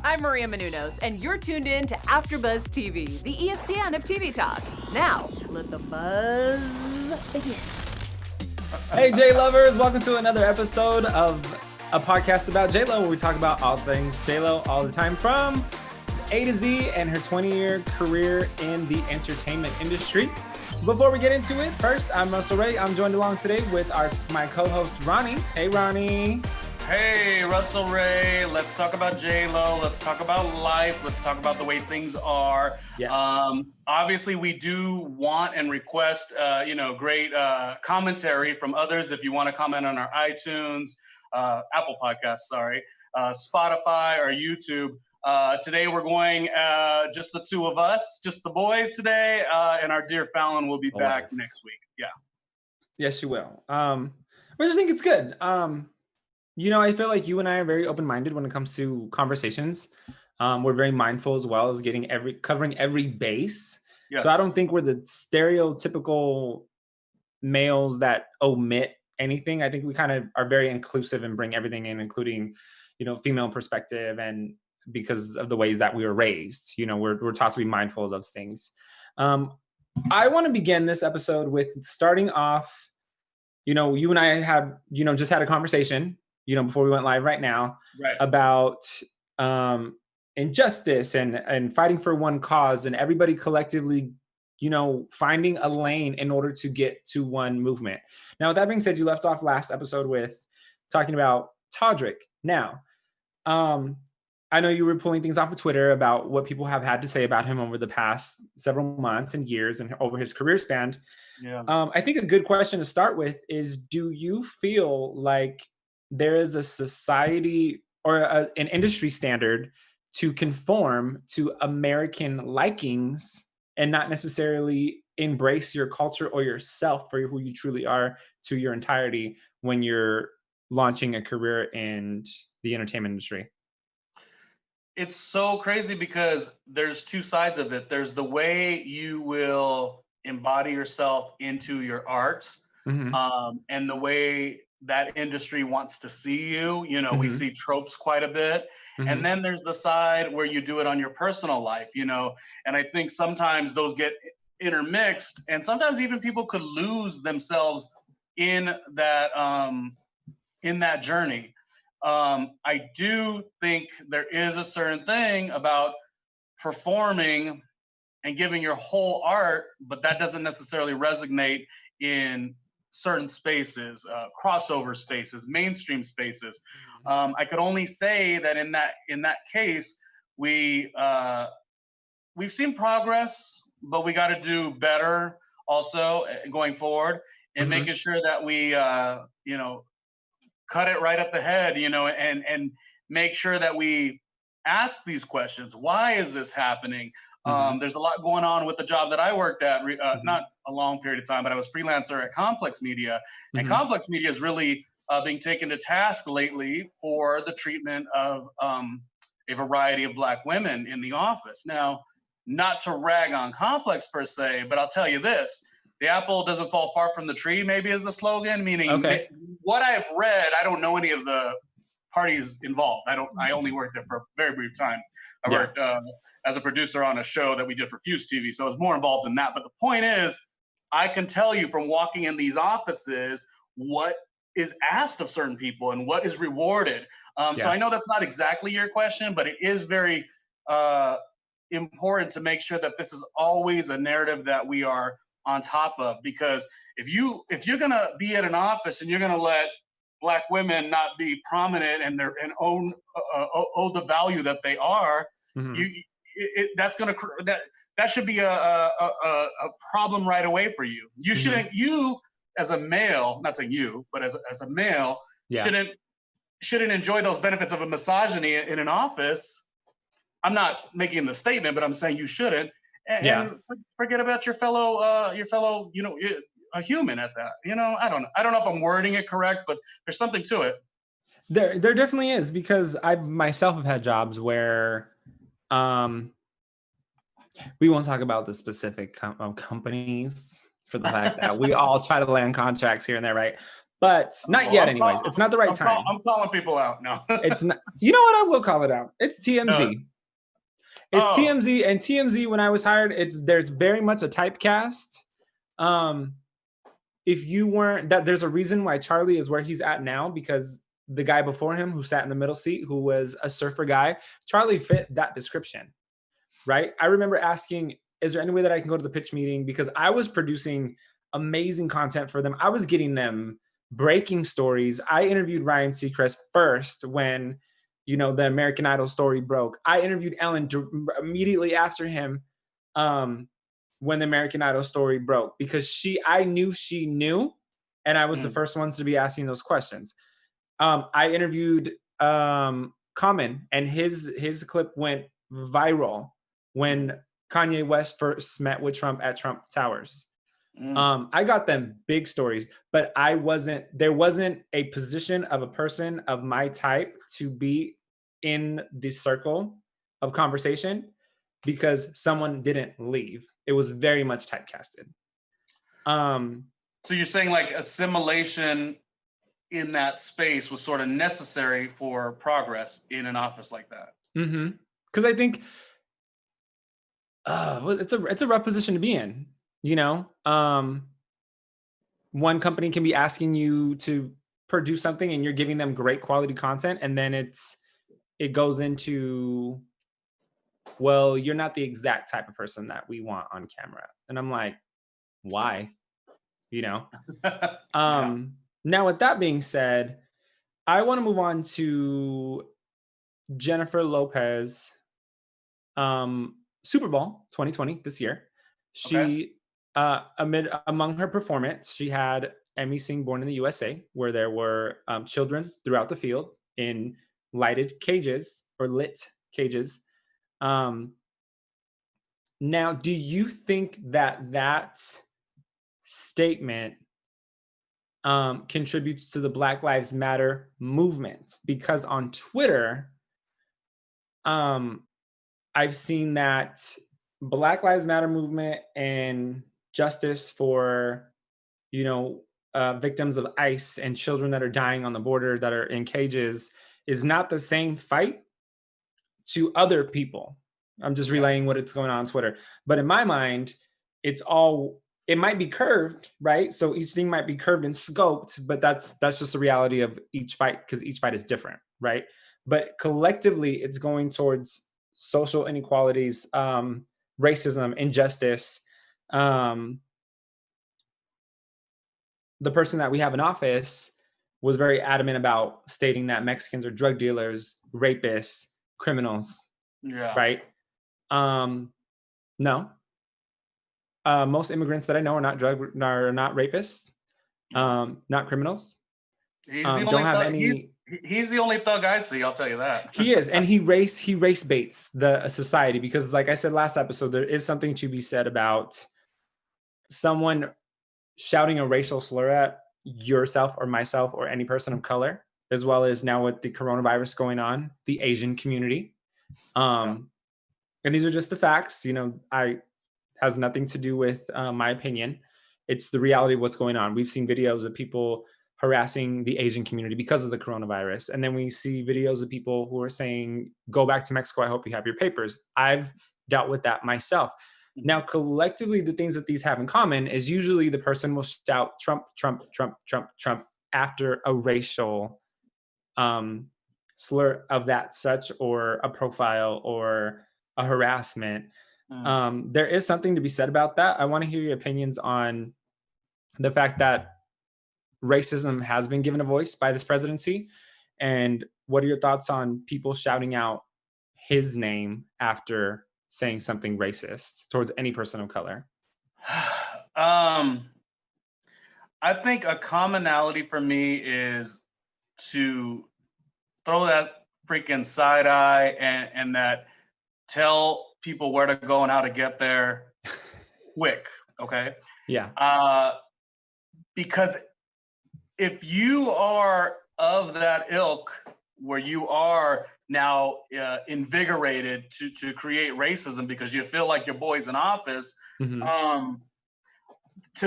I'm Maria Menounos, and you're tuned in to AfterBuzz TV, the ESPN of TV talk. Now, let the buzz begin. Hey, J lovers, welcome to another episode of A Podcast About JLo, where we talk about all things JLo all the time, from A to Z and her 20-year career in the entertainment industry. Before we get into it, first, I'm Russell Ray. I'm joined along today with my co-host, Ronnie. Hey, Ronnie. Hey, Russell Ray. Let's talk about JLo. Let's talk about life. Let's talk about the way things are. Yes. Obviously, we do want and request, great commentary from others. If you want to comment on our iTunes, Apple Podcasts, Spotify, or YouTube. Today we're going just the two of us, just the boys today, and our dear Fallon will be back next week. Yeah. Yes, you will. I just think it's good. I feel like you and I are very open-minded when it comes to conversations. We're very mindful as well as covering every base. Yeah. So I don't think we're the stereotypical males that omit anything. I think we kind of are very inclusive and bring everything in, including, female perspective, and because of the ways that we were raised, we're taught to be mindful of those things. I want to begin this episode with starting off, you and I have, just had a conversation, before we went live right now, about injustice and fighting for one cause, and everybody collectively, finding a lane in order to get to one movement. Now, with that being said, you left off last episode with talking about Todrick. Now, I know you were pulling things off of Twitter about what people have had to say about him over the past several months and years and over his career span. Yeah. I think a good question to start with is, do you feel like there is a society or an industry standard to conform to American likings and not necessarily embrace your culture or yourself for who you truly are to your entirety when you're launching a career in the entertainment industry? It's so crazy because there's two sides of it. There's the way you will embody yourself into your art, and the way that industry wants to see you. We see tropes quite a bit. And then there's the side where you do it on your personal life, and I think sometimes those get intermixed, and sometimes even people could lose themselves in that journey. I do think there is a certain thing about performing and giving your whole art, but that doesn't necessarily resonate in certain spaces, crossover spaces, mainstream spaces. I could only say that in that case, we've seen progress, but we got to do better also going forward, and making sure that we cut it right up the head, and make sure that we ask these questions. Why is this happening? There's a lot going on with the job that I worked at, not a long period of time, but I was freelancer at Complex Media. And Complex Media is really being taken to task lately for the treatment of a variety of Black women in the office. Now, not to rag on Complex per se, but I'll tell you this. The apple doesn't fall far from the tree, maybe, is the slogan, meaning what I've read, I don't know any of the parties involved. I only worked there for a very brief time. I worked as a producer on a show that we did for Fuse TV, so I was more involved in that. But the point is, I can tell you from walking in these offices what is asked of certain people and what is rewarded. So I know that's not exactly your question, but it is very important to make sure that this is always a narrative that we are on top of, because if you're gonna be at an office and you're gonna let Black women not be prominent and own the value that they are, that should be a problem right away for you. You shouldn't, you as a male, not saying you, but as a male, shouldn't enjoy those benefits of a misogyny in an office. I'm not making the statement, but I'm saying you shouldn't. And forget about your fellow, a human at that. I don't know if I'm wording it correct, but there's something to it. There definitely is, because I myself have had jobs where, we won't talk about the specific companies for the fact that we all try to land contracts here and there, right? but not yet. Anyways, it's not the right I'm time. I'm calling people out. No, It's not. You know what? I will call it out. It's TMZ. It's TMZ, and TMZ. When I was hired, there's very much a typecast. If you weren't that, there's a reason why Charlie is where he's at now, because the guy before him who sat in the middle seat, who was a surfer guy, Charlie fit that description, right? I remember asking, is there any way that I can go to the pitch meeting? Because I was producing amazing content for them. I was getting them breaking stories. I interviewed Ryan Seacrest first when, you know, the American Idol story broke. I interviewed Ellen immediately after him when the American Idol story broke, because I knew she knew, and I was the first ones to be asking those questions. I interviewed Common, and his clip went viral when Kanye West first met with Trump at Trump Towers. I got them big stories, but there wasn't a position of a person of my type to be in the circle of conversation because someone didn't leave. It was very much typecasted. So you're saying like assimilation in that space was sort of necessary for progress in an office like that? Mm-hmm. Because I think it's a rough position to be in. You know, one company can be asking you to produce something and you're giving them great quality content, and then it goes into, well, you're not the exact type of person that we want on camera. And I'm like, why? You know? Yeah. Now, with that being said, I want to move on to Jennifer Lopez, Super Bowl 2020 this year. She, among her performance, she had Emmy sing Born in the USA, where there were children throughout the field in lit cages. Now, do you think that statement contributes to the Black Lives Matter movement? Because on Twitter, I've seen that Black Lives Matter movement and justice for, you know, victims of ICE and children that are dying on the border that are in cages is not the same fight to other people. I'm just relaying what it's going on Twitter. But in my mind, it might be curved, right? So each thing might be curved and scoped, but that's just the reality of each fight, because each fight is different, right? But collectively, it's going towards social inequalities, racism, injustice. The person that we have in office was very adamant about stating that Mexicans are drug dealers, rapists, criminals, right? No. Most immigrants that I know are not rapists, not criminals. He's the only don't have thug, any. He's the only thug I see. I'll tell you that. He is, and he race baits the society, because, like I said last episode, there is something to be said about someone shouting a racial slur at yourself or myself or any person of color, as well as now with the coronavirus going on, the Asian community. And these are just the facts. You know, has nothing to do with my opinion. It's the reality of what's going on. We've seen videos of people harassing the Asian community because of the coronavirus. And then we see videos of people who are saying, go back to Mexico, I hope you have your papers. I've dealt with that myself. Now, collectively, the things that these have in common is usually the person will shout Trump, Trump, Trump, Trump, Trump after a racial slur of that such, or a profile or a harassment. There is something to be said about that. I want to hear your opinions on the fact that racism has been given a voice by this presidency. And what are your thoughts on people shouting out his name after saying something racist towards any person of color? I think a commonality for me is to throw that freaking side eye and that tell people where to go and how to get there quick. Okay. Yeah. Because if you are of that ilk where you are now invigorated to create racism because you feel like your boy's in office, to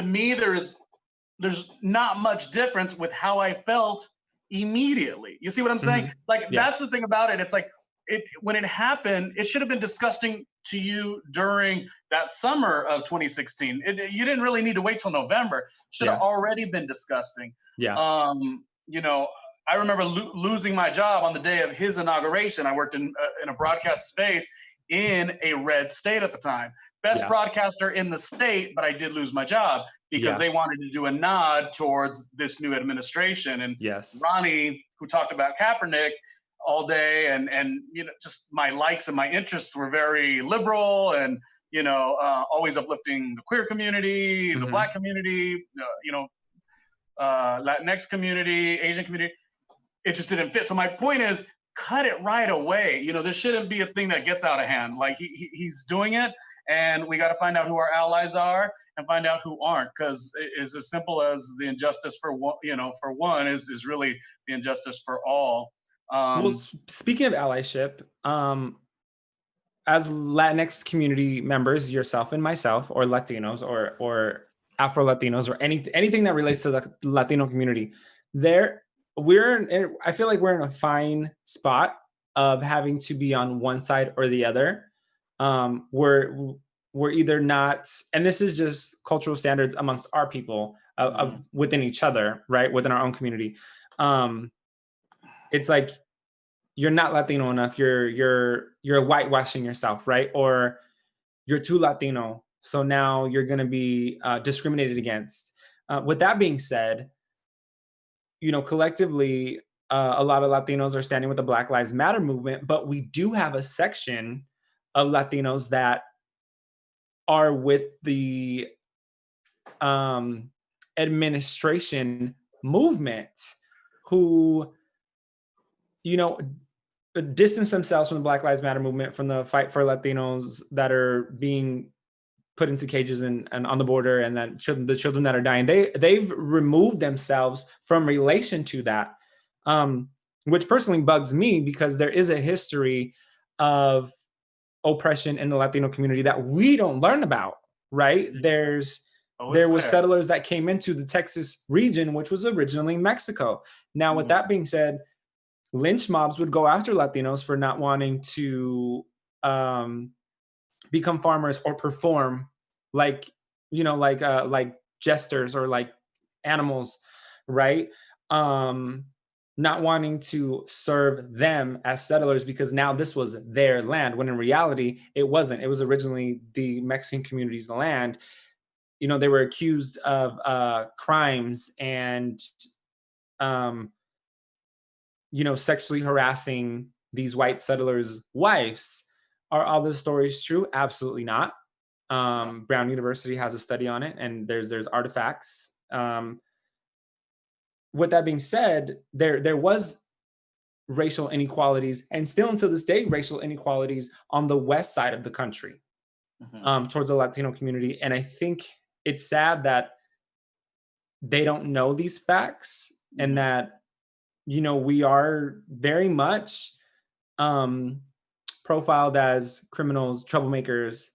me, there's there's not much difference with how I felt immediately. You see what I'm saying? Like, that's the thing about it. It's like, when it happened, it should have been disgusting to you during that summer of 2016. You didn't really need to wait till November. Should have already been disgusting. You know, I remember losing my job on the day of his inauguration. I worked in a broadcast space in a red state at the time. Best broadcaster in the state, but I did lose my job because they wanted to do a nod towards this new administration. And Ronnie, who talked about Kaepernick all day, and you know, just my likes and my interests were very liberal, and you know, always uplifting the queer community, the Black community, you know, Latinx community, Asian community. It just didn't fit. So my point is, cut it right away. You know, this shouldn't be a thing that gets out of hand. Like he's doing it, and we got to find out who our allies are and find out who aren't, because it's as simple as the injustice for one, you know, for one is really the injustice for all. Well, speaking of allyship, as Latinx community members, yourself and myself, or Latinos, or Afro Latinos, or anything that relates to the Latino community, I feel like we're in a fine spot of having to be on one side or the other. We're either not, and this is just cultural standards amongst our people, within each other, right, within our own community. It's like, you're not Latino enough, you're whitewashing yourself, right? Or you're too Latino, so now you're going to be discriminated against. With that being said, you know, collectively, a lot of Latinos are standing with the Black Lives Matter movement, but we do have a section of Latinos that are with the administration movement, who, you know, distance themselves from the Black Lives Matter movement, from the fight for Latinos that are being put into cages and on the border, and then the children that are dying. They've removed themselves from relation to that, which personally bugs me, because there is a history of oppression in the Latino community that we don't learn about, right? There was settlers that came into the Texas region, which was originally Mexico. Now, with that being said, lynch mobs would go after Latinos for not wanting to become farmers or perform like, you know, like jesters or like animals, right? Not wanting to serve them as settlers, because now this was their land, when in reality it wasn't. It was originally the Mexican community's land. You know, they were accused of crimes and you know, sexually harassing these white settlers' wives. Are all the stories true? Absolutely not. Brown University has a study on it, and there's artifacts. With that being said, there was racial inequalities, and still until this day, racial inequalities on the west side of the country, towards the Latino community. And I think it's sad that they don't know these facts, and that, you know, we are very much profiled as criminals, troublemakers,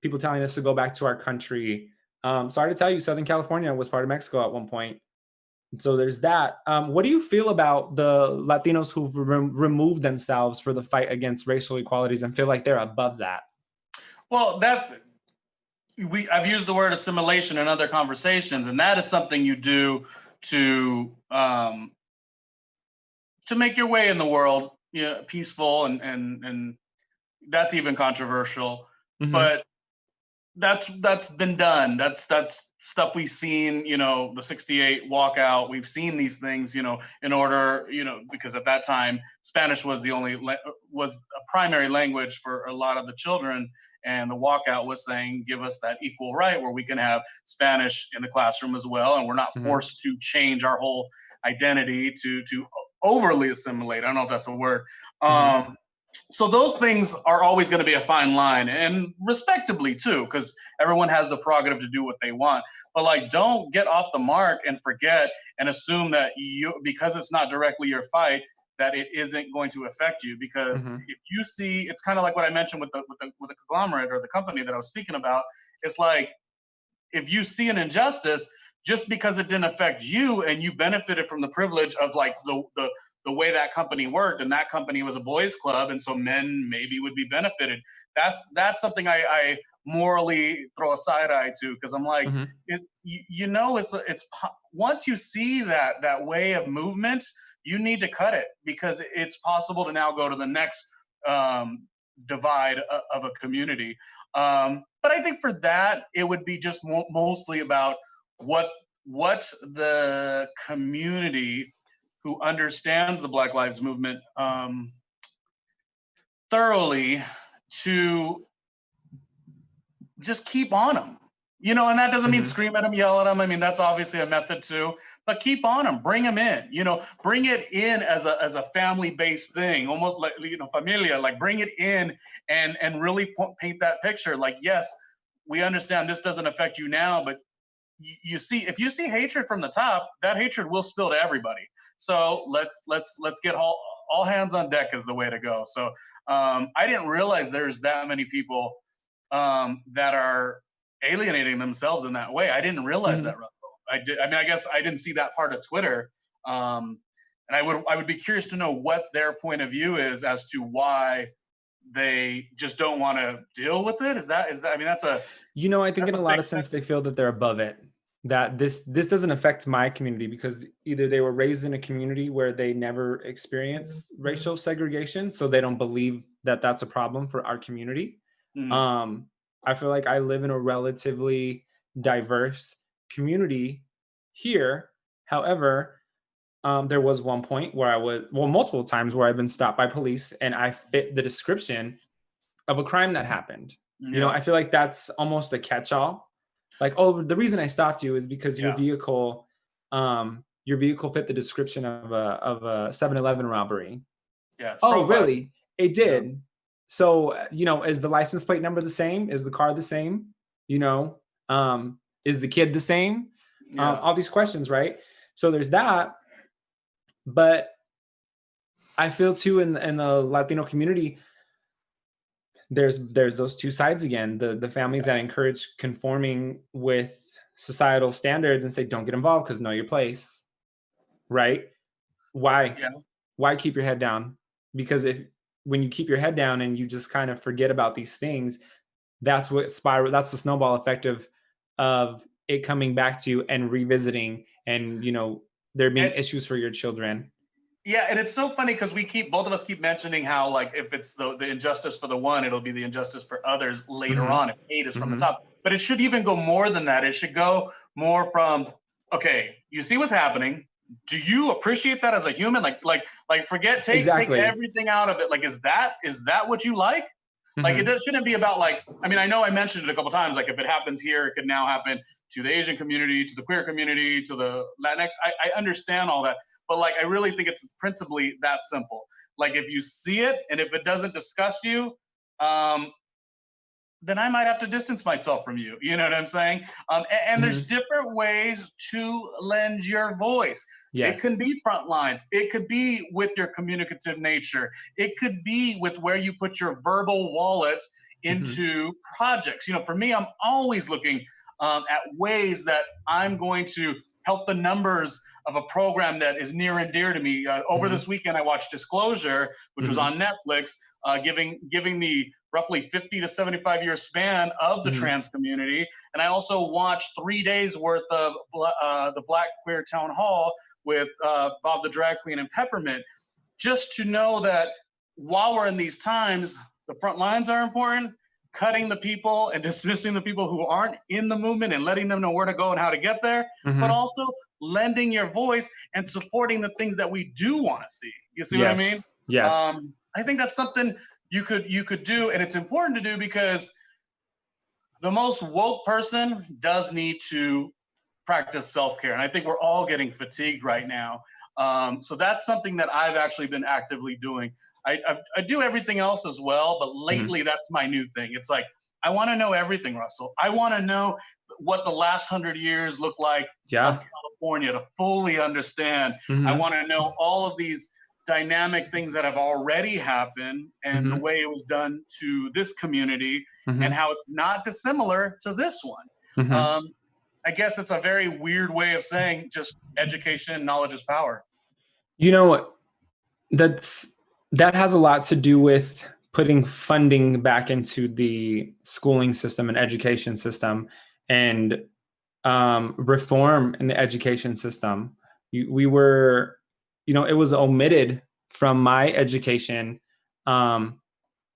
people telling us to go back to our country. Sorry to tell you, Southern California was part of Mexico at one point. So there's that. What do you feel about the Latinos who've removed themselves for the fight against racial equalities and feel like they're above that? Well, I've used the word assimilation in other conversations, and that is something you do to make your way in the world, you know, peaceful, and that's even controversial. But that's been done. That's stuff we've seen, you know, the 68 walkout. We've seen these things, you know, in order, you know, because at that time Spanish was was a primary language for a lot of the children, and the walkout was saying, give us that equal right where we can have Spanish in the classroom as well, and we're not forced to change our whole identity to overly assimilate. I don't know if that's a word. So those things are always going to be a fine line, and respectably too, because everyone has the prerogative to do what they want. But like, don't get off the mark and forget and assume that because it's not directly your fight, that it isn't going to affect you. Because if you see, it's kind of like what I mentioned with the conglomerate or the company that I was speaking about. It's like, if you see an injustice, just because it didn't affect you and you benefited from the privilege of like the way that company worked, and that company was a boys club, and so men maybe would be benefited. That's something I morally throw a side eye to, because I'm like, it's once you see that way of movement, you need to cut it, because it's possible to now go to the next divide of a community. But I think for that, it would be just mostly about what the community who understands the Black Lives Movement thoroughly to just keep on them. You know, and that doesn't mean scream at them, yell at them. I mean, that's obviously a method too, but keep on them, bring them in, you know, bring it in as a family-based thing, almost like, you know, familia, like bring it in and really paint that picture. Like, yes, we understand this doesn't affect you now, but you see, if you see hatred from the top, that hatred will spill to everybody. So let's get all hands on deck is the way to go. So I didn't realize there's that many people that are alienating themselves in that way. I didn't realize that, Russell. I mean, I guess I didn't see that part of Twitter. And I would be curious to know what their point of view is as to why they just don't want to deal with it. Is that, I mean, that's a, you know, I think in a lot of sense, they feel that they're above it, that this doesn't affect my community because either they were raised in a community where they never experienced racial segregation, so they don't believe that that's a problem for our community. I feel like I live in a relatively diverse community here. However, there was one point where multiple times where I've been stopped by police and I fit the description of a crime that happened. Yeah. You know, I feel like that's almost a catch-all. Like, oh, the reason I stopped you is because your vehicle fit the description of a 7-Eleven robbery. Yeah. Oh, really? It did. Yeah. So, you know, is the license plate number the same? Is the car the same? You know, is the kid the same? Yeah. All these questions, right? So there's that. But I feel too in the Latino community, there's those two sides again. The families that encourage conforming with societal standards and say, don't get involved because know your place, right? Why? Yeah. Why keep your head down? Because when you keep your head down and you just kind of forget about these things, that's the snowball effect of it coming back to you and revisiting, and, you know, there being issues for your children. Yeah, and it's so funny because both of us keep mentioning how, like, if it's the injustice for the one, it'll be the injustice for others later on if hate is from the top. But it should even go more than that. It should go more from, okay, you see what's happening. Do you appreciate that as a human? Like forget, take everything out of it. Like, is that what you like? Like, it shouldn't be about, like, I mean, I know I mentioned it a couple times, like, if it happens here, it could now happen to the Asian community, to the queer community, to the Latinx. I understand all that. But, like, I really think it's principally that simple. Like, if you see it and if it doesn't disgust you, then I might have to distance myself from you. You know what I'm saying? And there's different ways to lend your voice. Yes. It can be front lines. It could be with your communicative nature. It could be with where you put your verbal wallet into projects. You know, for me, I'm always looking at ways that I'm going to help the numbers of a program that is near and dear to me. Over this weekend, I watched Disclosure, which was on Netflix, giving the roughly 50 to 75 year span of the trans community. And I also watched 3 days worth of the Black Queer Town Hall with Bob the Drag Queen and Peppermint, just to know that while we're in these times, the front lines are important, cutting the people and dismissing the people who aren't in the movement and letting them know where to go and how to get there, but also lending your voice and supporting the things that we do want to see. You see what I mean? Yes. I think that's something you could do, and it's important to do because the most woke person does need to practice self-care, and I think we're all getting fatigued right now. So that's something that I've actually been actively doing. I do everything else as well, but lately that's my new thing. It's like, I want to know everything, Russell. I want to know what the last 100 years look like of California to fully understand. I want to know all of these dynamic things that have already happened and the way it was done to this community and how it's not dissimilar to this one. I guess it's a very weird way of saying just education, knowledge is power. You know, that has a lot to do with putting funding back into the schooling system and education system, and reform in the education system. We were, it was omitted from my education. A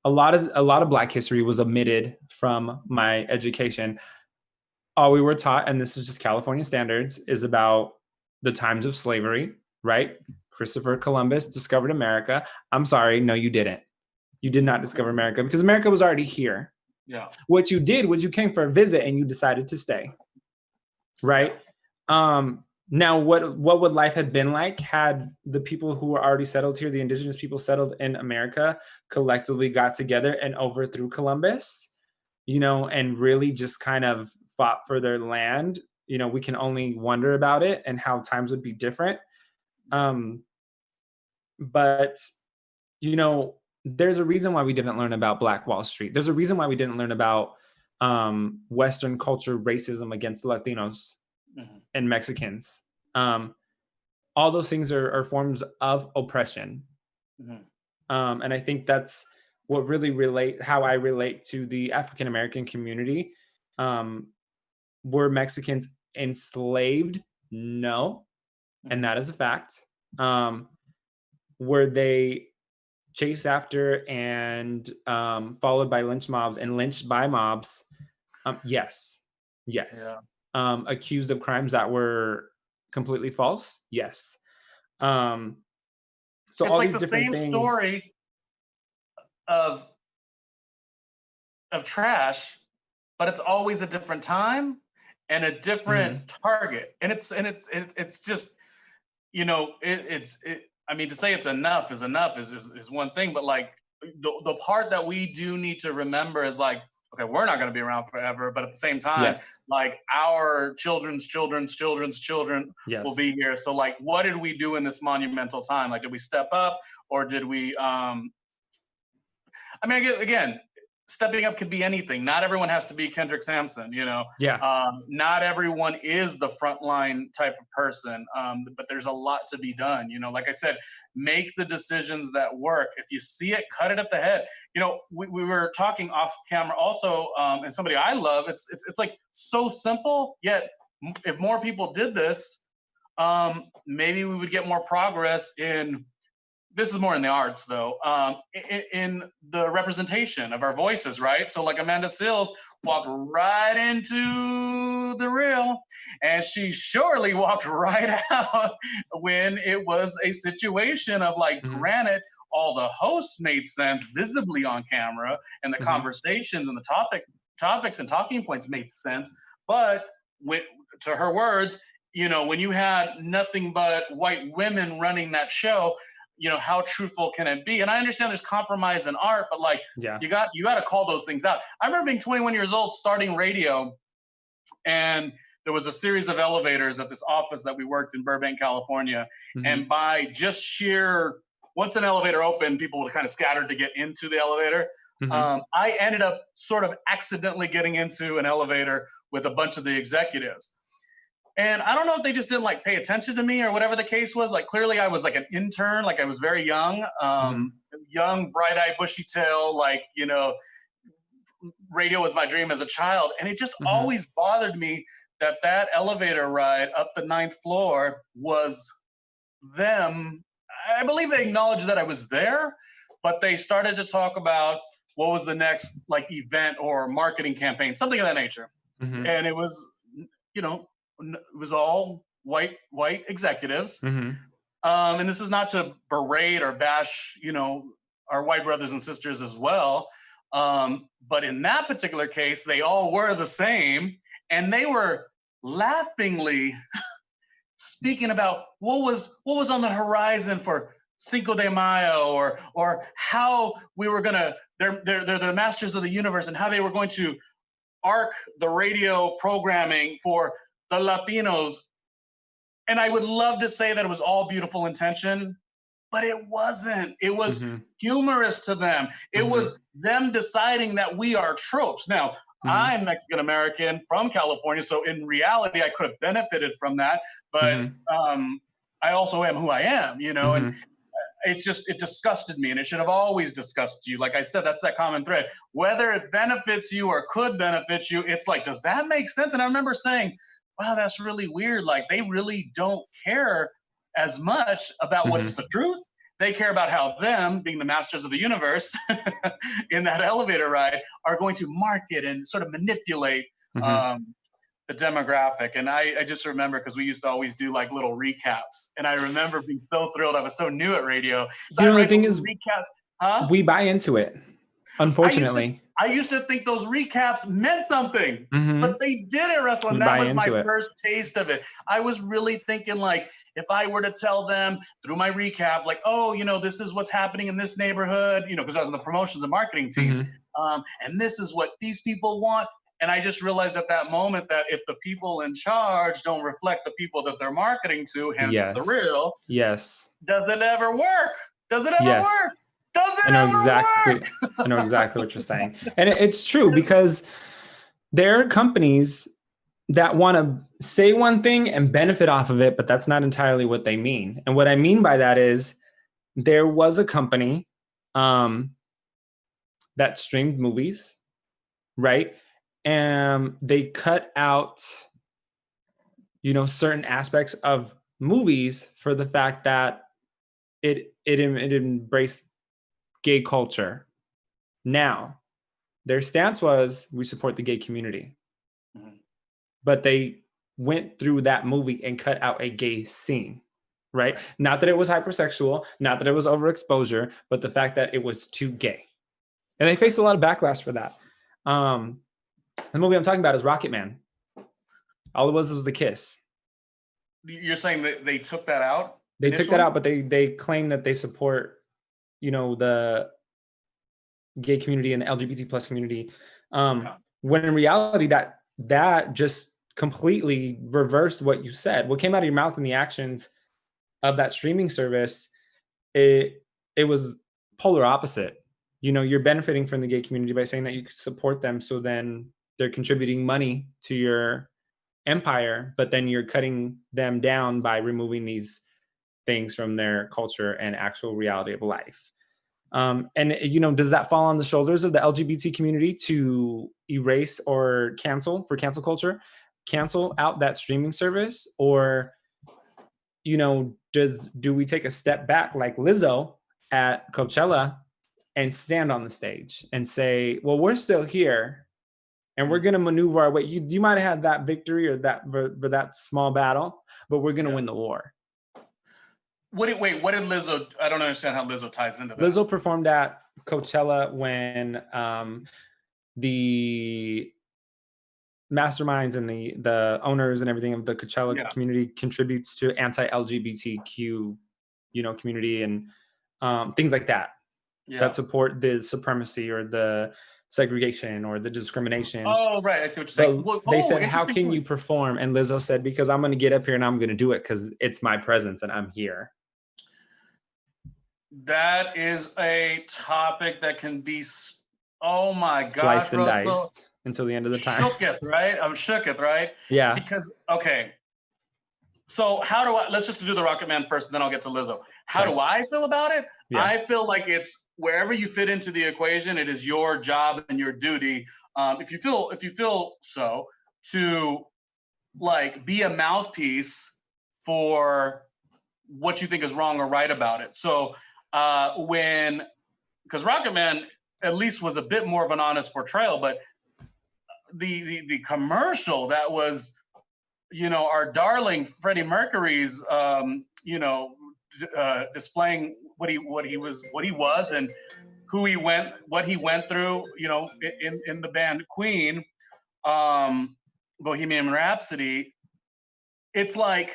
lot of Black history was omitted from my education. All we were taught, and this is just California standards, is about the times of slavery, right? Christopher Columbus discovered America. I'm sorry, no, you didn't. You did not discover America, because America was already here. Yeah. What you did was you came for a visit and you decided to stay, right? Now, what would life have been like had the people who were already settled here, the indigenous people settled in America, collectively got together and overthrew Columbus, and really just kind of fought for their land? We can only wonder about it and how times would be different. But, there's a reason why we didn't learn about Black Wall Street. There's a reason why we didn't learn about Western culture racism against Latinos and Mexicans. All those things are forms of oppression. And I think that's what really how I relate to the African American community. Were Mexicans enslaved? No. And that is a fact. Were they chased after and followed by lynch mobs and lynched by mobs? Yes. Yeah. Accused of crimes that were completely false? Yes. So it's all like these different same things. Story of trash, but it's always a different time and a different target. And it's just, I mean, to say it's enough is one thing, but like the part that we do need to remember is like, okay, we're not going to be around forever, but at the same time, like our children's children will be here. So like, what did we do in this monumental time? Like, did we step up, or did we, I mean, again, stepping up could be anything. Not everyone has to be Kendrick Sampson, not everyone is the frontline type of person, but there's a lot to be done. Like I said, make the decisions that work. If you see it, cut it at the head. We were talking off camera also, and somebody I love, it's like so simple, yet if more people did this, maybe we would get more progress in. This is more in the arts, though, in the representation of our voices, right? So like Amanda Seales walked right into the reel, and she surely walked right out when it was a situation of like, granted, all the hosts made sense visibly on camera, and the conversations and the topics and talking points made sense. But to her words, when you had nothing but white women running that show, how truthful can it be? And I understand there's compromise in art, but like, you got to call those things out. I remember being 21 years old, starting radio, and there was a series of elevators at this office that we worked in Burbank, California. And by just sheer, once an elevator opened, people would kind of scatter to get into the elevator. I ended up sort of accidentally getting into an elevator with a bunch of the executives. And I don't know if they just didn't like pay attention to me or whatever the case was. Like, clearly I was like an intern, like I was very young, young, bright-eyed, bushy-tail, like, radio was my dream as a child. And it just always bothered me that elevator ride up the 9th floor was them. I believe they acknowledged that I was there, but they started to talk about what was the next like event or marketing campaign, something of that nature. And it was, it was all white executives. And this is not to berate or bash, our white brothers and sisters as well. But in that particular case, they all were the same. And they were laughingly speaking about what was on the horizon for Cinco de Mayo, or how we were gonna, they're the masters of the universe, and how they were going to arc the radio programming for the Latinos. And I would love to say that it was all beautiful intention, but it wasn't. It was humorous to them. It was them deciding that we are tropes. Now, I'm Mexican American from California, so in reality, I could have benefited from that. But I also am who I am, you know, and it's just, it disgusted me, and it should have always disgusted you. Like I said, that's that common thread. Whether it benefits you or could benefit you, it's like, does that make sense? And I remember saying, wow, that's really weird. Like, they really don't care as much about what's the truth. They care about how them, being the masters of the universe in that elevator ride, are going to market and sort of manipulate the demographic. And I just remember, because we used to always do like little recaps. And I remember being so thrilled. I was so new at radio. So you know, the thing is, recaps, we buy into it, unfortunately. I used to think those recaps meant something, but they didn't, Russell. And We that buy was my into it. first taste of it. I was really thinking, like, if I were to tell them through my recap, like, oh, you know, this is what's happening in this neighborhood, you know, because I was on the promotions and marketing team, and this is what these people want. And I just realized at that moment that if the people in charge don't reflect the people that they're marketing to, hence the real, does it ever work? Does it ever work? Does it ever work? I know exactly what you're saying. And it's true, because there are companies that want to say one thing and benefit off of it, but that's not entirely what they mean. And what I mean by that is, there was a company that streamed movies, right? And they cut out, you know, certain aspects of movies for the fact that it embraced gay culture. Now, their stance was, we support the gay community. But they went through that movie and cut out a gay scene, right? Not that it was hypersexual, not that it was overexposure, but the fact that it was too gay. And they faced a lot of backlash for that. The movie I'm talking about is Rocket Man. All it was the kiss. You're saying that they took that out? They took that out, but they claim that they support, you know, the gay community and the LGBT plus community. When in reality, that just completely reversed what you said. What came out of your mouth and the actions of that streaming service, it was polar opposite. You know, you're benefiting from the gay community by saying that you could support them, so then they're contributing money to your empire, but then you're cutting them down by removing these things from their culture and actual reality of life. And, you know, does that fall on the shoulders of the LGBT community to erase or cancel culture, cancel out that streaming service? Or, you know, do we take a step back like Lizzo at Coachella and stand on the stage and say, well, we're still here and we're going to maneuver our way. You might have had that victory or that small battle, but we're going to win the war. What did Lizzo, I don't understand how Lizzo ties into that. Lizzo performed at Coachella when the masterminds and the owners and everything of the Coachella community contributes to anti-LGBTQ, you know, community and things like that, that support the supremacy or the segregation or the discrimination. Oh, right. I see what you're saying. So they said, how can you perform? And Lizzo said, because I'm going to get up here and I'm going to do it because it's my presence and I'm here. That is a topic that can be, oh my gosh, sliced and diced until the end of the time. Shooketh, right? I'm shooketh, right? Yeah. Because, okay. So how do let's just do the Rocket Man first, and then I'll get to Lizzo. How do I feel about it? Yeah. I feel like it's wherever you fit into the equation, it is your job and your duty. If you feel so, to like be a mouthpiece for what you think is wrong or right about it. So because Rocket Man at least was a bit more of an honest portrayal, but the commercial that was, you know, our darling Freddie Mercury's, you know, displaying what he was and what he went through, you know, in the band Queen, Bohemian Rhapsody. It's like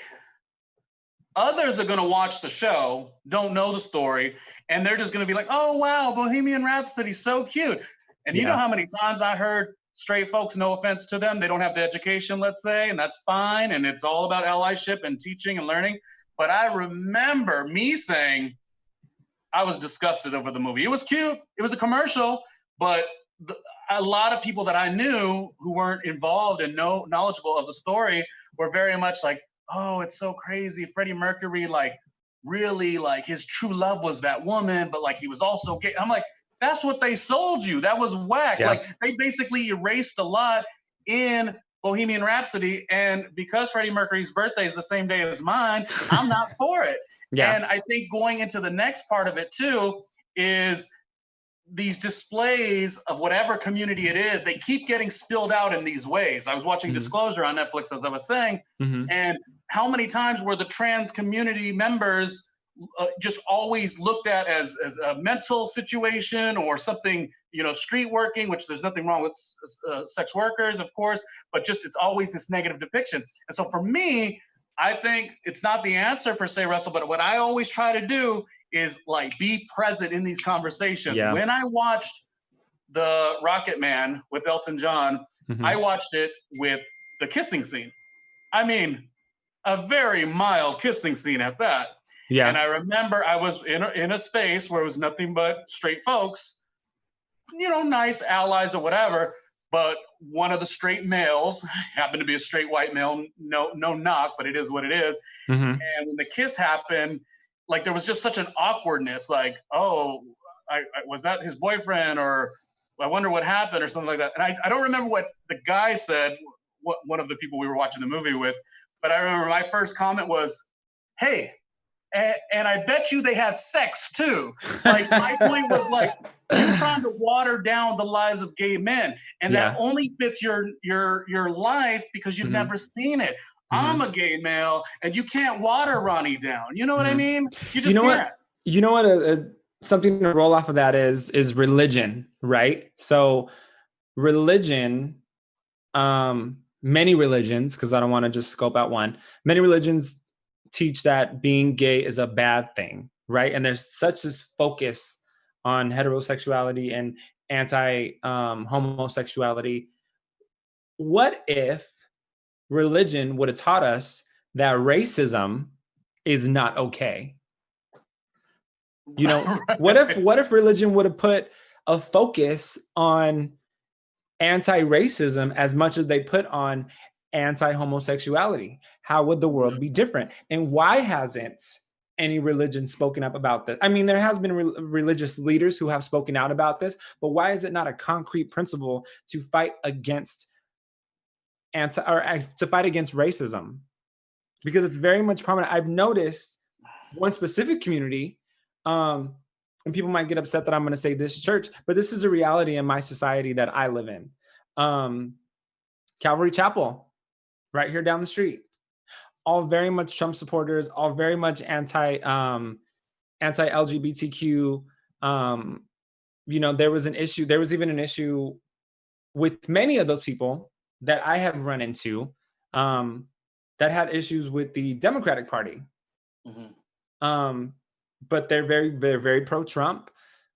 others are going to watch the show, don't know the story, and they're just going to be like, oh, wow, Bohemian Rhapsody, so cute. And you know how many times I heard straight folks, no offense to them, they don't have the education, let's say, and that's fine, and it's all about allyship and teaching and learning. But I remember me saying I was disgusted over the movie. It was cute. It was a commercial, but a lot of people that I knew who weren't involved and knowledgeable of the story were very much like, oh, it's so crazy. Freddie Mercury, like, really, like, his true love was that woman, but like he was also gay. I'm like, that's what they sold you. That was whack. Yeah. Like, they basically erased a lot in Bohemian Rhapsody. And because Freddie Mercury's birthday is the same day as mine, I'm not for it. Yeah. And I think going into the next part of it too is these displays of whatever community it is, they keep getting spilled out in these ways. I was watching Disclosure on Netflix, as I was saying, and how many times were the trans community members just always looked at as a mental situation or something, you know, street working, which there's nothing wrong with sex workers, of course, but just it's always this negative depiction. And so for me, I think it's not the answer per se, Russell, but what I always try to do is like be present in these conversations. Yeah. When I watched the Rocket Man with Elton John, I watched it with the kissing scene. I mean, a very mild kissing scene at that. Yeah. And I remember I was in a space where it was nothing but straight folks, you know, nice allies or whatever. But one of the straight males happened to be a straight white male, no knock, but it is what it is. And when the kiss happened, like there was just such an awkwardness, like, oh, I was that his boyfriend, or I wonder what happened, or something like that. And I don't remember what the guy said, one of the people we were watching the movie with, but I remember my first comment was, hey, and I bet you they had sex too. Like my point was like, you're trying to water down the lives of gay men, and that only fits your life because you've never seen it. I'm a gay male, and you can't water Ronnie down. You know what I mean? You just can't. You know what? Something to roll off of that is religion, right? So religion, many religions, because I don't want to just scope out one. Many religions teach that being gay is a bad thing, right? And there's such this focus on heterosexuality and anti-homosexuality. What if religion would have taught us that racism is not okay? You know, what if religion would have put a focus on anti-racism as much as they put on anti-homosexuality? How would the world be different? And why hasn't any religion spoken up about this? I mean, there has been religious leaders who have spoken out about this, but why is it not a concrete principle to fight against racism? Because it's very much prominent. I've noticed one specific community, and people might get upset that I'm going to say this church, but this is a reality in my society that I live in. Calvary Chapel, right here down the street, all very much Trump supporters, all very much anti-LGBTQ. You know, there was even an issue with many of those people that I have run into, that had issues with the Democratic Party. But they're very pro-Trump.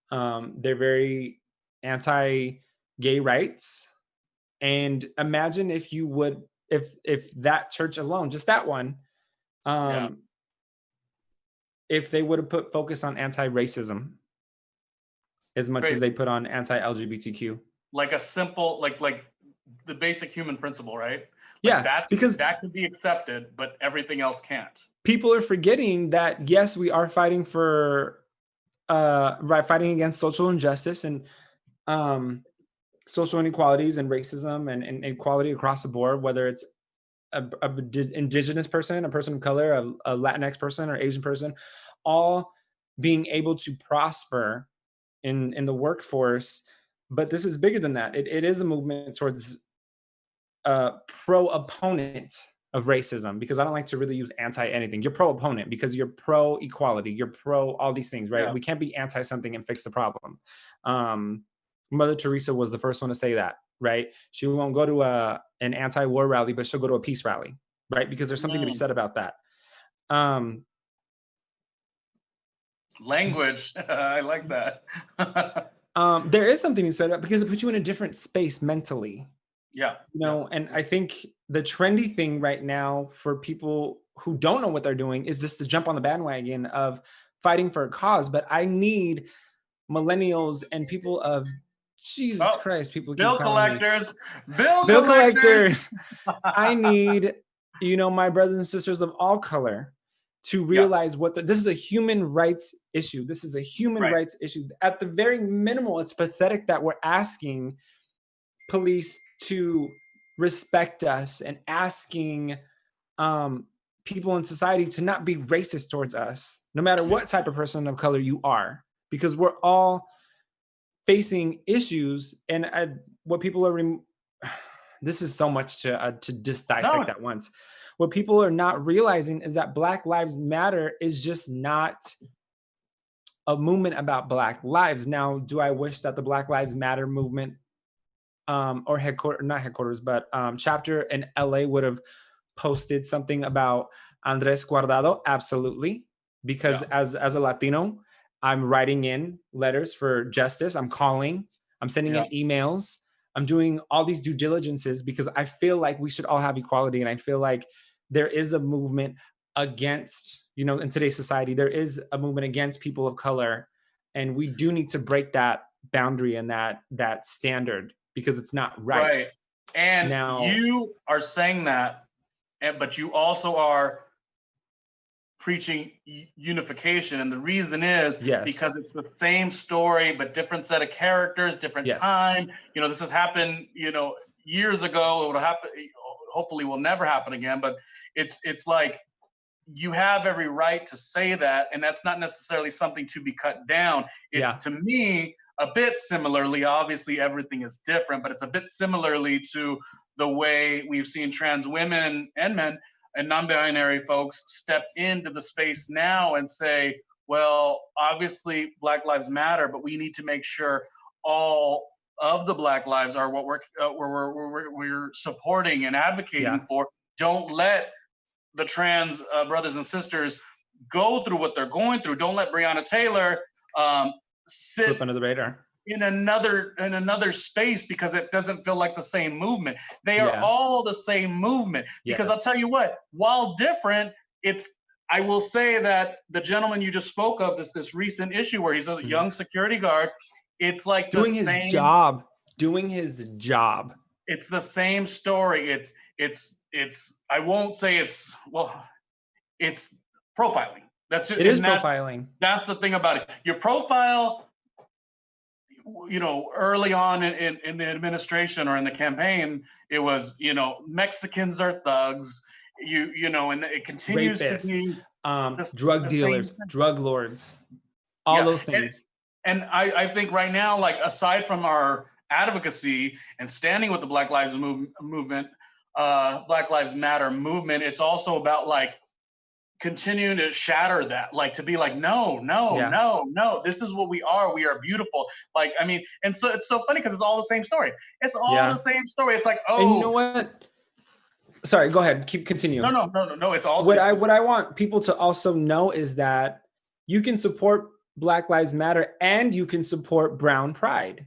They're very anti-gay rights. And imagine if that church alone, just that one, if they would have put focus on anti-racism as much as they put on anti-LGBTQ. Like a simple, like the basic human principle, right? Because that could be accepted, but everything else can't. People are forgetting that, yes, we are fighting fighting against social injustice and social inequalities and racism and inequality across the board, whether it's a indigenous person, a person of color, a Latinx person or Asian person, all being able to prosper in the workforce. But this is bigger than that. It is a movement towards pro-opponent of racism, because I don't like to really use anti-anything. You're pro-opponent because you're pro-equality. You're pro all these things, right? Yeah. We can't be anti-something and fix the problem. Mother Teresa was the first one to say that, right? She won't go to an anti-war rally, but she'll go to a peace rally, right? Because there's something to be said about that. Language, I like that. There is something to say about, because it puts you in a different space mentally. Yeah. You know, and I think the trendy thing right now for people who don't know what they're doing is just to jump on the bandwagon of fighting for a cause. But I need millennials and people of Jesus Christ, people keep bill calling me. collectors. Bill collectors. I need, my brothers and sisters of all color to realize this is a human rights issue. This is a human rights issue. At the very minimal, it's pathetic that we're asking police to respect us and asking people in society to not be racist towards us, no matter what type of person of color you are, because we're all facing issues. And what people are, this is so much to just dissect at once. What people are not realizing is that Black Lives Matter is just not a movement about Black lives. Now, do I wish that the Black Lives Matter movement or chapter in LA would have posted something about Andres Guardado? Absolutely. Because as a Latino, I'm writing in letters for justice. I'm calling, I'm sending in emails. I'm doing all these due diligences because I feel like we should all have equality. And I feel like there is a movement against, in today's society, there is a movement against people of color. And we do need to break that boundary and that standard, because it's not right. Right. And now, you are saying that, but you also are preaching unification. And the reason is because it's the same story, but different set of characters, different time. This has happened, years ago. It will happen. Hopefully will never happen again. But it's like, you have every right to say that. And that's not necessarily something to be cut down. It's to me, a bit similarly, obviously everything is different, but it's a bit similarly to the way we've seen trans women and men and non-binary folks step into the space now and say, well, obviously Black Lives Matter, but we need to make sure all of the Black lives are what we're supporting and advocating for. Don't let the trans brothers and sisters go through what they're going through. Don't let Breonna Taylor slip under the radar in another space because it doesn't feel like the same movement. They are all the same movement. Because I'll tell you what, while different, I will say that the gentleman you just spoke of, this recent issue where he's a young security guard, it's like doing his job. It's the same story. It's I won't say it's profiling. That's it. It is profiling. That's the thing about it. Your profile, early on in the administration or in the campaign, it was, Mexicans are thugs, and it continues rapists, to be drug dealers, drug lords, all those things. And I think right now, like, aside from our advocacy and standing with the Black Lives movement, Black Lives Matter movement, it's also about like continuing to shatter that, like to be like, no, this is what we are beautiful. Like, I mean, and so it's so funny because it's all the same story. It's all the same story. It's like, and you know what? Sorry, go ahead. Continue. No. It's all what I want people to also know is that you can support Black Lives Matter and you can support Brown Pride.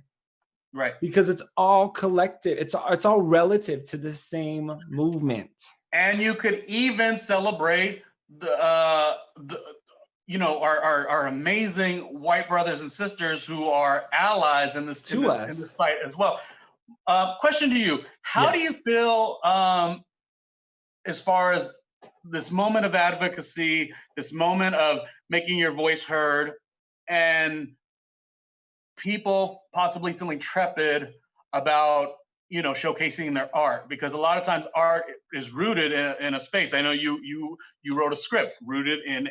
Right. Because it's all collective. It's all relative to the same movement. And you could even celebrate our amazing white brothers and sisters who are allies in this fight as well. Question to you: how do you feel as far as this moment of advocacy, this moment of making your voice heard, and people possibly feeling trepid about showcasing their art? Because a lot of times art is rooted in a space. I know you wrote a script rooted in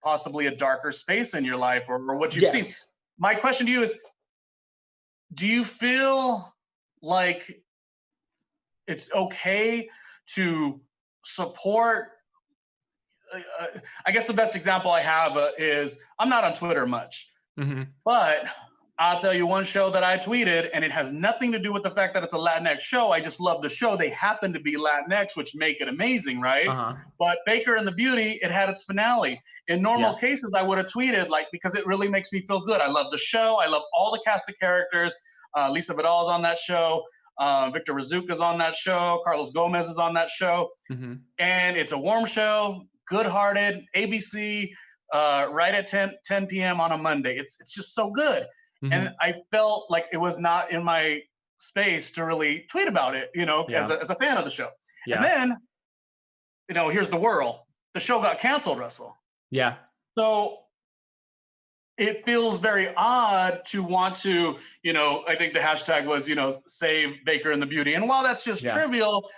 possibly a darker space in your life or what you've seen. My question to you is, do you feel like it's okay to support? I guess the best example I have is, I'm not on Twitter much, but I'll tell you one show that I tweeted, and it has nothing to do with the fact that it's a Latinx show. I just love the show. They happen to be Latinx, which make it amazing, right? But Baker and the Beauty, it had its finale. In normal cases, I would have tweeted, because it really makes me feel good. I love the show. I love all the cast of characters. Lisa Vidal is on that show. Victor Razuka is on that show. Carlos Gomez is on that show. And it's a warm show, good-hearted, ABC, right at 10 p.m. on a Monday. It's just so good. And I felt like it was not in my space to really tweet about it, as a fan of the show. And then, here's the whirl. The show got canceled, Russell. Yeah. So it feels very odd to want to, I think the hashtag was, save Baker and the Beauty. And while that's just trivial,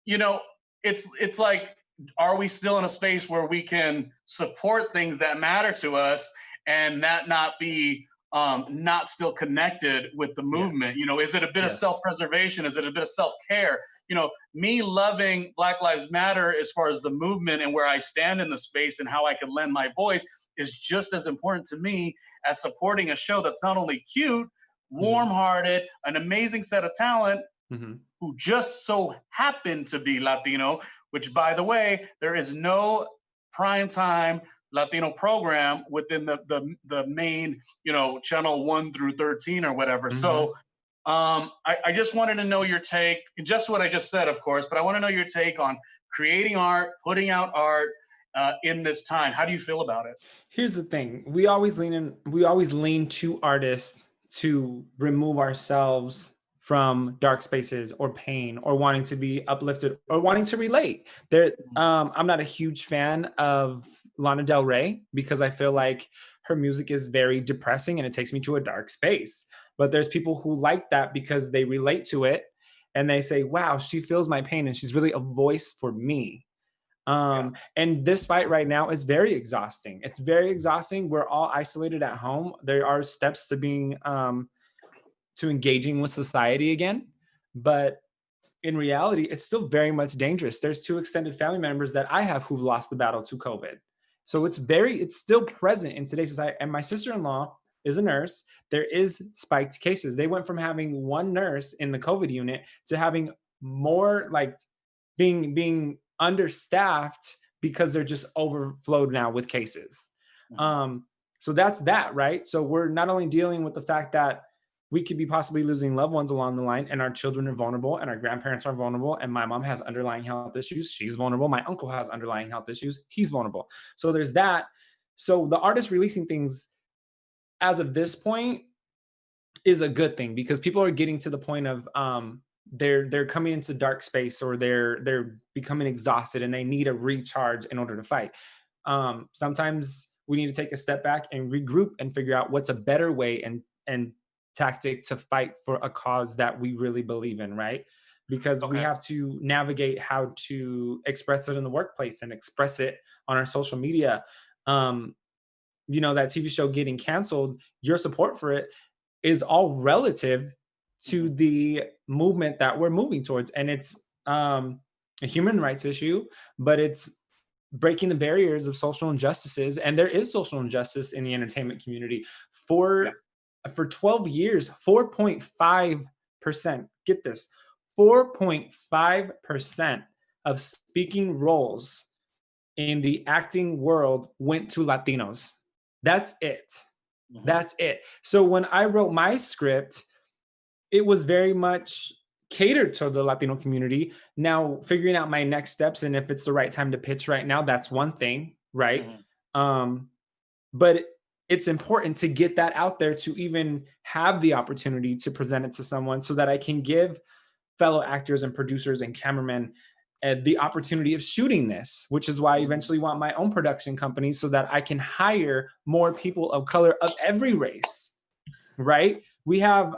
it's like, are we still in a space where we can support things that matter to us and that not be not still connected with the movement? Is it a bit of self-preservation? Is it a bit of self-care? Me loving Black Lives Matter as far as the movement and where I stand in the space and how I can lend my voice is just as important to me as supporting a show that's not only cute, warm-hearted, an amazing set of talent, who just so happen to be Latino, which, by the way, there is no primetime Latino program within the main, channel 1 through 13 or whatever. So I just wanted to know your take, just what I just said, of course, but I want to know your take on creating art, putting out art in this time. How do you feel about it? Here's the thing. We always lean to artists to remove ourselves from dark spaces or pain or wanting to be uplifted or wanting to relate. I'm not a huge fan of Lana Del Rey because I feel like her music is very depressing and it takes me to a dark space. But there's people who like that because they relate to it and they say, wow, she feels my pain and she's really a voice for me. And this fight right now is very exhausting. It's very exhausting. We're all isolated at home. There are steps to being to engaging with society again. But in reality, it's still very much dangerous. There's 2 extended family members that I have who've lost the battle to COVID. So it's still present in today's society. And my sister-in-law is a nurse. There is spiked cases. They went from having 1 nurse in the COVID unit to having more, like being understaffed because they're just overflowed now with cases. So that's that, right? So we're not only dealing with the fact that we could be possibly losing loved ones along the line, and our children are vulnerable, and our grandparents are vulnerable, and my mom has underlying health issues. She's vulnerable. My uncle has underlying health issues. He's vulnerable. So there's that. So the artist releasing things as of this point is a good thing because people are getting to the point of they're coming into dark space or they're becoming exhausted and they need a recharge in order to fight. Sometimes we need to take a step back and regroup and figure out what's a better way and tactic to fight for a cause that we really believe in, right? Because we have to navigate how to express it in the workplace and express it on our social media. That TV show getting canceled, your support for it is all relative to the movement that we're moving towards. And it's a human rights issue, but it's breaking the barriers of social injustices. And there is social injustice in the entertainment community. For 12 years, 4.5%, get this, 4.5% of speaking roles in the acting world went to Latinos. That's it. That's it. So when I wrote my script, it was very much catered to the Latino community. Now, figuring out my next steps and if it's the right time to pitch right now, that's one thing, right? But it's important to get that out there to even have the opportunity to present it to someone so that I can give fellow actors and producers and cameramen the opportunity of shooting this, which is why I eventually want my own production company so that I can hire more people of color of every race, right? We have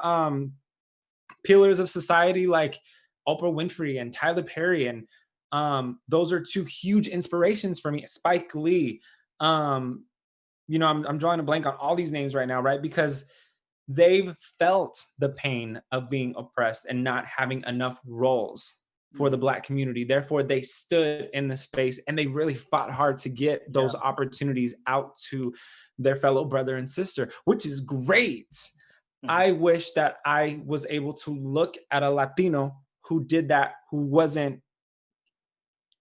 pillars of society like Oprah Winfrey and Tyler Perry, and those are 2 huge inspirations for me. Spike Lee, I'm drawing a blank on all these names right now, right? Because they've felt the pain of being oppressed and not having enough roles for the Black community. Therefore, they stood in the space and they really fought hard to get those opportunities out to their fellow brother and sister, which is great. I wish that I was able to look at a Latino who did that, who wasn't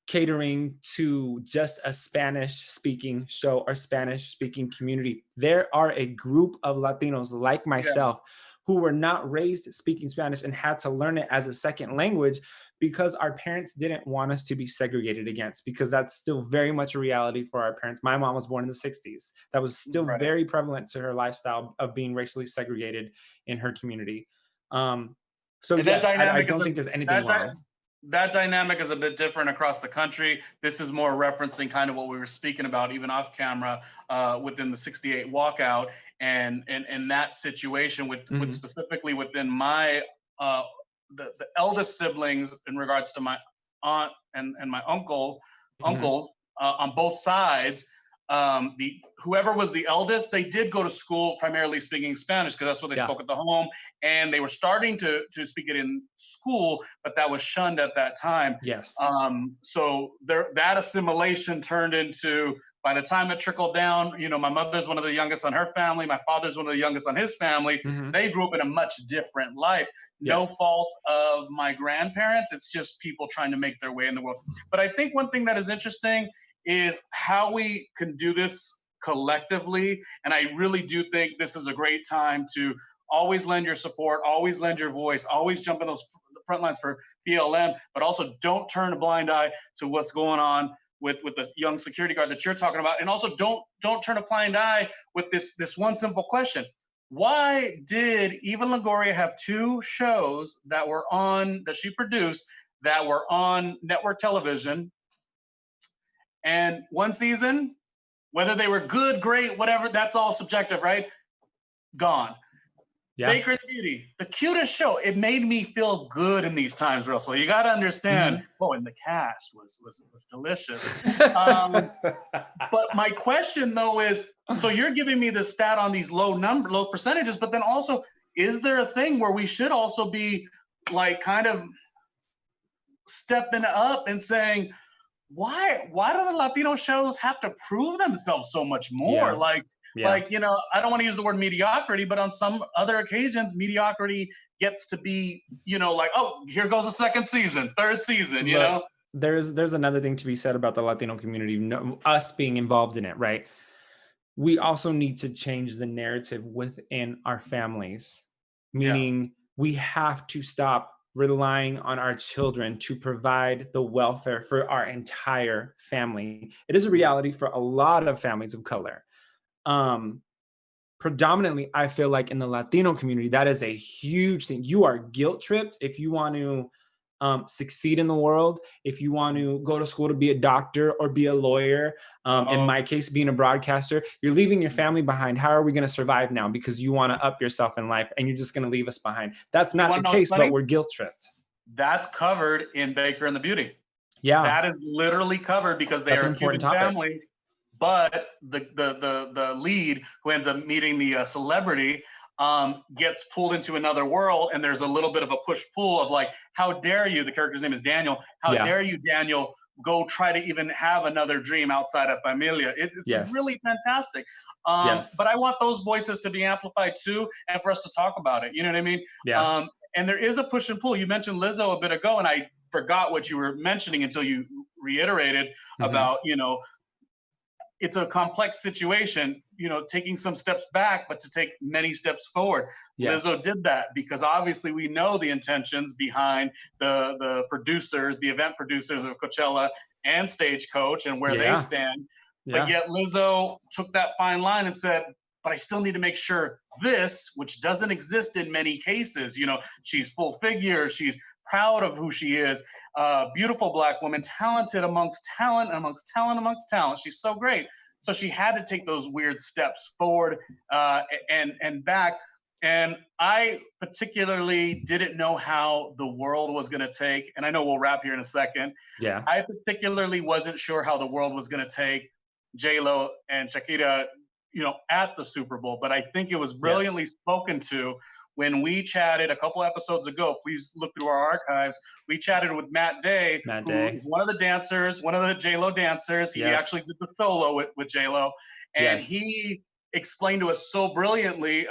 catering to just a Spanish-speaking show or Spanish-speaking community. There are a group of Latinos like myself who were not raised speaking Spanish and had to learn it as a second language because our parents didn't want us to be segregated against, because that's still very much a reality for our parents. My mom was born in the 60s. That was still very prevalent to her lifestyle of being racially segregated in her community. So And yes, I don't think there's anything wrong. That dynamic is a bit different across the country. This is more referencing kind of what we were speaking about, even off camera, within the 68 walkout, and that situation with specifically within my the eldest siblings in regards to my aunt and my uncles on both sides. Whoever was the eldest, they did go to school primarily speaking Spanish because that's what they spoke at the home, and they were starting to speak it in school, but that was shunned at that time. Yes. So that assimilation turned into, by the time it trickled down, you know, my mother's one of the youngest on her family, my father's one of the youngest on his family. They grew up in a much different life. No fault of my grandparents. It's just people trying to make their way in the world. But I think one thing that is interesting is how we can do this collectively. And I really do think this is a great time to always lend your support, always lend your voice, always jump in those front lines for BLM, but also don't turn a blind eye to what's going on with the young security guard that you're talking about. And also don't turn a blind eye with this one simple question. Why did Eva Longoria have 2 shows that she produced that were on network television, and one season, whether they were good, great, whatever, that's all subjective, right? Gone. Yeah. Baker and the Beauty, the cutest show. It made me feel good in these times, Russell. You got to understand. Oh, and the cast was delicious. But my question though is, so you're giving me the stat on these low percentages, but then also, is there a thing where we should also be like kind of stepping up and saying, why do the Latino shows have to prove themselves so much more? Like, you know, I don't want to use the word mediocrity, but on some other occasions, mediocrity gets to be, you know, like, oh, here goes a second season, third season, you know? There's another thing to be said about the Latino community, us being involved in it, right? We also need to change the narrative within our families, meaning we have to stop relying on our children to provide the welfare for our entire family. It is a reality for a lot of families of color. Predominantly, I feel like in the Latino community, that is a huge thing. You are guilt tripped if you want to succeed in the world, if you want to go to school to be a doctor or be a lawyer. In my case, being a broadcaster, you're leaving your family behind. How are we going to survive now? Because you want to up yourself in life and you're just going to leave us behind. That's not the case, but we're guilt tripped. That's covered in Baker and the Beauty. Yeah. That is literally covered because they are a Cuban family. But the lead who ends up meeting the celebrity gets pulled into another world, and there's a little bit of a push-pull of like, how dare you, the character's name is Daniel, how dare you, Daniel, go try to even have another dream outside of Familia. It's really fantastic. But I want those voices to be amplified too, and for us to talk about it, you know what I mean? Yeah. And there is a push and pull. You mentioned Lizzo a bit ago, and I forgot what you were mentioning until you reiterated about, you know, it's a complex situation, you know, taking some steps back, but to take many steps forward. Lizzo did that because obviously we know the intentions behind the producers, the event producers of Coachella and Stagecoach and where they stand. But yet Lizzo took that fine line and said, but I still need to make sure this, which doesn't exist in many cases, you know, she's full figure, she's proud of who she is, beautiful Black woman, talented amongst talent, amongst talent, amongst talent. She's so great. So she had to take those weird steps forward and back. And I particularly didn't know how the world was going to take, and I know we'll wrap here in a second. Yeah. I particularly wasn't sure how the world was going to take JLo and Shakira, you know, at the Super Bowl, but I think it was brilliantly spoken to when we chatted a couple episodes ago. Please look through our archives. We chatted with Matt Day, who is one of the dancers, one of the JLo dancers. He actually did the solo with JLo, and he explained to us so brilliantly.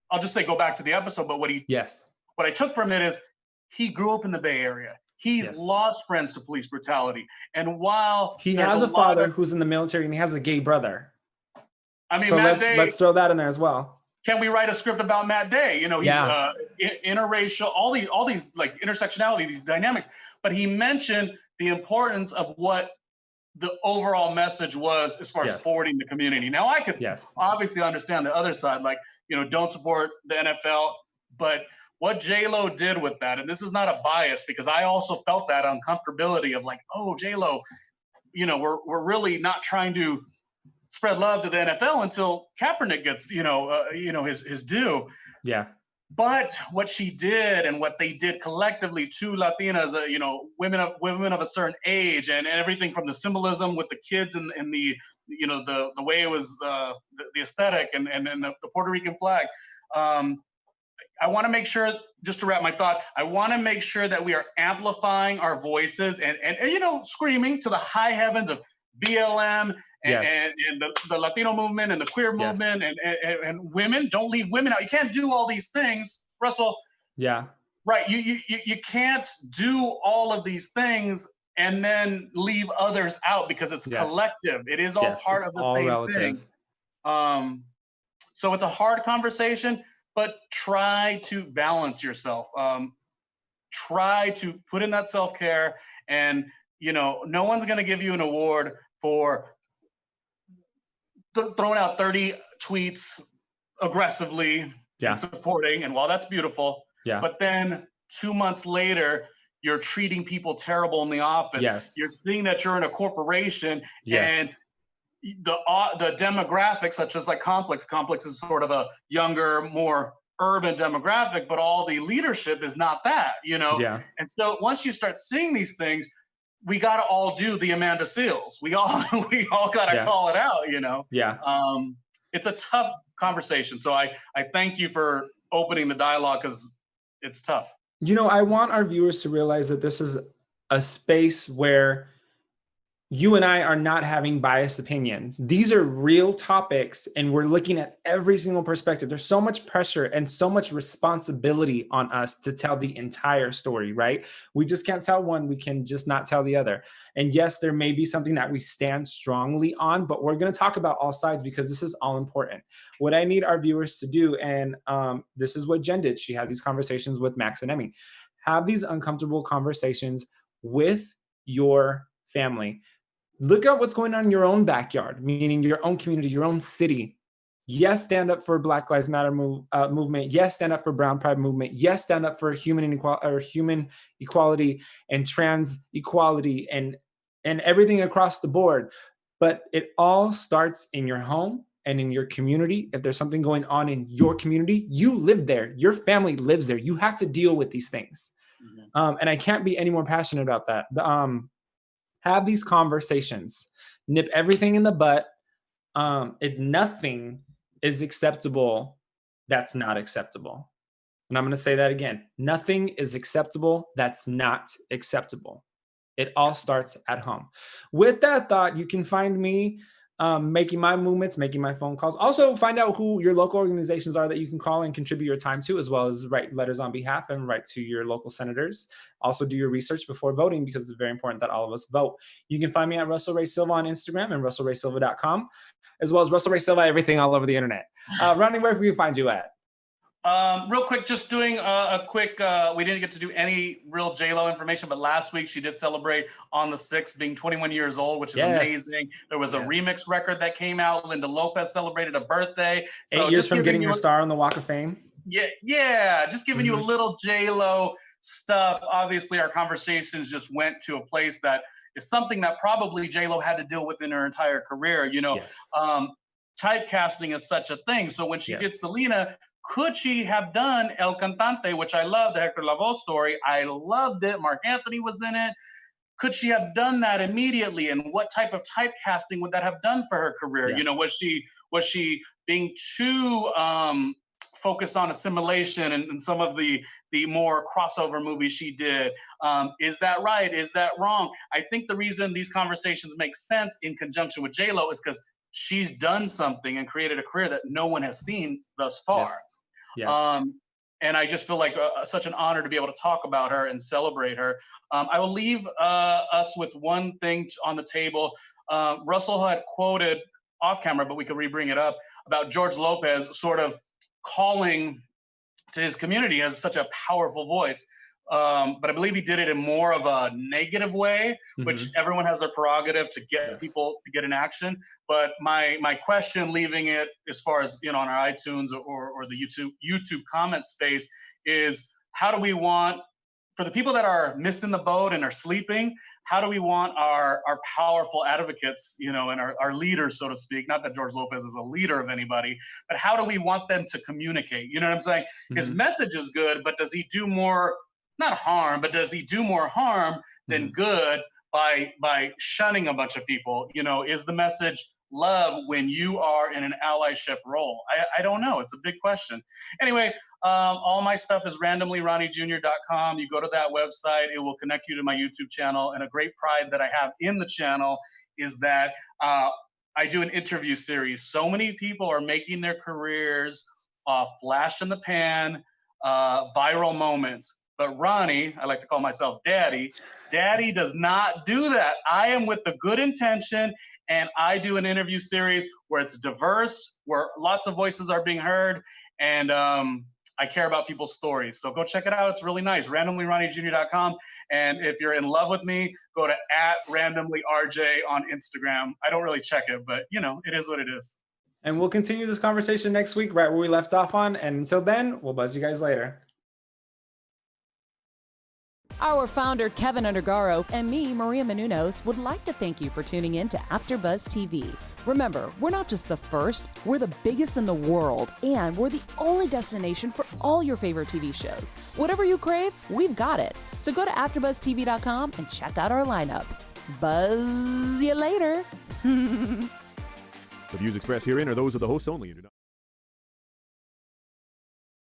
I'll just say go back to the episode, but what I took from it is he grew up in the Bay Area. He's lost friends to police brutality, and while he has a father who's in the military and he has a gay brother. I mean, so let's throw that in there as well. can we write a script about Matt Day? You know, he's interracial, all these like intersectionality, these dynamics. But he mentioned the importance of what the overall message was as far as forwarding the community. Now I could obviously understand the other side, like, you know, don't support the NFL, but what JLo did with that, and this is not a bias because I also felt that uncomfortability of like, oh, JLo, you know, we're really not trying to spread love to the NFL until Kaepernick gets, his due. Yeah. But what she did and what they did collectively to Latinas, women of a certain age, and everything from the symbolism with the kids and the, the way it was, the aesthetic and the Puerto Rican flag. I want to make sure, just to wrap my thought, I want to make sure that we are amplifying our voices and screaming to the high heavens of BLM and the Latino movement and the queer movement and women. Don't leave women out. You can't do all these things, Russell. Yeah. Right. You can't do all of these things and then leave others out because it's collective. It is all part of the all same relative thing. So it's a hard conversation, but try to balance yourself. Try to put in that self-care, and no one's going to give you an award for throwing out 30 tweets aggressively and supporting. And while that's beautiful, but then 2 months later, you're treating people terrible in the office. You're seeing that you're in a corporation and the demographics, such as like Complex is sort of a younger, more urban demographic, but all the leadership is not that, And so once you start seeing these things, we got to all do the Amanda Seals. We all got to call it out, It's a tough conversation. So I thank you for opening the dialogue because it's tough. I want our viewers to realize that this is a space where you and I are not having biased opinions. These are real topics, and we're looking at every single perspective. There's so much pressure and so much responsibility on us to tell the entire story, right? We just can't tell one. We can just not tell the other. And yes, there may be something that we stand strongly on, but we're going to talk about all sides because this is all important. What I need our viewers to do, and this is what Jen did. She had these conversations with Max and Emmy. Have these uncomfortable conversations with your family. Look at what's going on in your own backyard, meaning your own community, your own city. Yes, stand up for Black Lives Matter movement. Yes, stand up for Brown Pride movement. Yes, stand up for human equality and trans equality and everything across the board. But it all starts in your home and in your community. If there's something going on in your community, you live there. Your family lives there. You have to deal with these things. Mm-hmm. And I can't be any more passionate about that. Have these conversations, nip everything in the butt. If nothing is acceptable, that's not acceptable. And I'm going to say that again. Nothing is acceptable. That's not acceptable. It all starts at home. With that thought, you can find me making my movements, making my phone calls. Also, find out who your local organizations are that you can call and contribute your time to, as well as write letters on behalf and write to your local senators. Also, do your research before voting because it's very important that all of us vote. You can find me at Russell Ray Silva on Instagram and russellraysilva.com, as well as Russell Ray Silva, everything all over the internet. Ronnie, where can we find you at? Real quick, just doing a quick, we didn't get to do any real JLo information, but last week she did celebrate on the 6th being 21 years old, which is amazing. There was a remix record that came out. Linda Lopez celebrated a birthday. So 8 years from getting her star on the Walk of Fame. Yeah, just giving you a little JLo stuff. Obviously, our conversations just went to a place that is something that probably JLo had to deal with in her entire career. Typecasting is such a thing. So when she did Selena, could she have done El Cantante, which I love, the Hector Lavoe story? I loved it. Mark Anthony was in it. Could she have done that immediately? And what type of typecasting would that have done for her career? Was she being too focused on assimilation and some of the more crossover movies she did? Is that right? Is that wrong? I think the reason these conversations make sense in conjunction with JLo is because she's done something and created a career that no one has seen thus far. Yes. And I just feel like such an honor to be able to talk about her and celebrate her. I will leave us with one thing on the table. Russell had quoted off camera, but we could re-bring it up, about George Lopez sort of calling to his community, has such a powerful voice. But I believe he did it in more of a negative way, which everyone has their prerogative to get people to get in action. But my question, leaving it as far as, you know, on our iTunes or the YouTube comment space, is how do we want, for the people that are missing the boat and are sleeping, how do we want our powerful advocates, you know, and our leaders, so to speak, not that George Lopez is a leader of anybody, but how do we want them to communicate? You know what I'm saying? His message is good, but does he do more, not harm, but does he do more harm than good by shunning a bunch of people? You know, is the message love when you are in an allyship role? I don't know. It's a big question. Anyway, all my stuff is randomlyronniejr.com. You go to that website, it will connect you to my YouTube channel. And a great pride that I have in the channel is that I do an interview series. So many people are making their careers flash in the pan, viral moments. But Ronnie, I like to call myself Daddy. Daddy does not do that. I am with the good intention, and I do an interview series where it's diverse, where lots of voices are being heard, and I care about people's stories. So go check it out. It's really nice. randomlyronniejr.com. And if you're in love with me, go to @randomlyrj on Instagram. I don't really check it, but you know, it is what it is. And we'll continue this conversation next week, right where we left off on. And until then, we'll buzz you guys later. Our founder, Keven Undergaro, and me, Maria Menounos, would like to thank you for tuning in to AfterBuzz TV. Remember, we're not just the first, we're the biggest in the world, and we're the only destination for all your favorite TV shows. Whatever you crave, we've got it. So go to AfterBuzzTV.com and check out our lineup. Buzz you later. The views expressed herein are those of the hosts only.